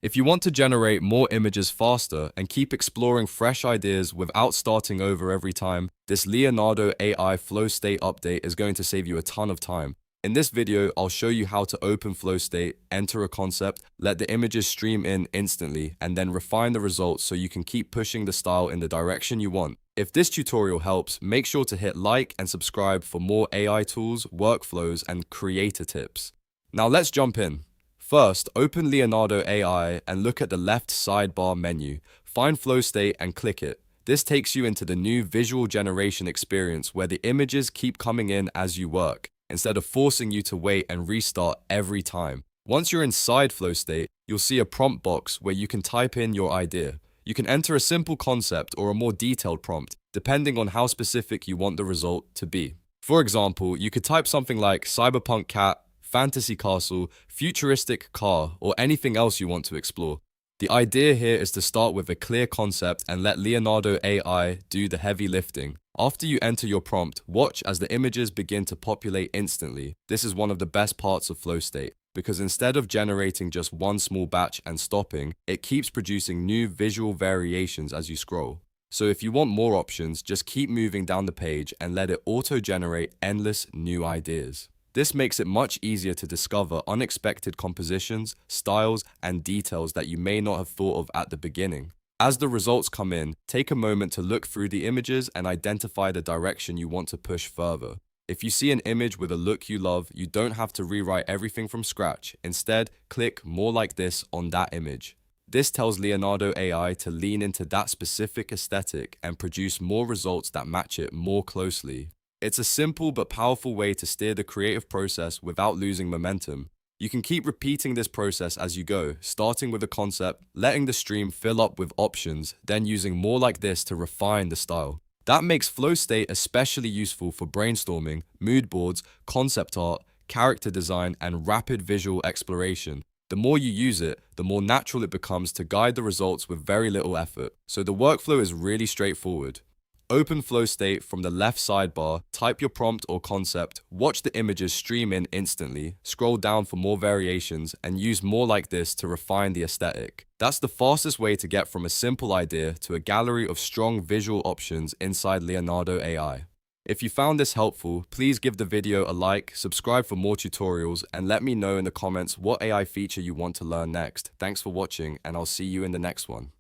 If you want to generate more images faster and keep exploring fresh ideas without starting over every time, this Leonardo AI Flow State update is going to save you a ton of time. In this video, I'll show you how to open Flow State, enter a concept, let the images stream in instantly, and then refine the results so you can keep pushing the style in the direction you want. If this tutorial helps, make sure to hit like and subscribe for more AI tools, workflows, and creator tips. Now let's jump in. First, open Leonardo AI and look at the left sidebar menu. Find Flow State and click it. This takes you into the new visual generation experience where the images keep coming in as you work, instead of forcing you to wait and restart every time. Once you're inside Flow State, you'll see a prompt box where you can type in your idea. You can enter a simple concept or a more detailed prompt, depending on how specific you want the result to be. For example, you could type something like cyberpunk cat, fantasy castle, futuristic car, or anything else you want to explore. The idea here is to start with a clear concept and let Leonardo AI do the heavy lifting. After you enter your prompt, watch as the images begin to populate instantly. This is one of the best parts of Flow State, because instead of generating just one small batch and stopping, it keeps producing new visual variations as you scroll. So if you want more options, just keep moving down the page and let it auto-generate endless new ideas. This makes it much easier to discover unexpected compositions, styles, and details that you may not have thought of at the beginning. As the results come in, take a moment to look through the images and identify the direction you want to push further. If you see an image with a look you love, you don't have to rewrite everything from scratch. Instead, click more like this on that image. This tells Leonardo AI to lean into that specific aesthetic and produce more results that match it more closely. It's a simple but powerful way to steer the creative process without losing momentum. You can keep repeating this process as you go, starting with a concept, letting the stream fill up with options, then using more like this to refine the style. That makes Flow State especially useful for brainstorming, mood boards, concept art, character design, and rapid visual exploration. The more you use it, the more natural it becomes to guide the results with very little effort. So the workflow is really straightforward. Open Flow State from the left sidebar, type your prompt or concept, watch the images stream in instantly, scroll down for more variations, and use more like this to refine the aesthetic. That's the fastest way to get from a simple idea to a gallery of strong visual options inside Leonardo AI. If you found this helpful, please give the video a like, subscribe for more tutorials, and let me know in the comments what AI feature you want to learn next. Thanks for watching, and I'll see you in the next one.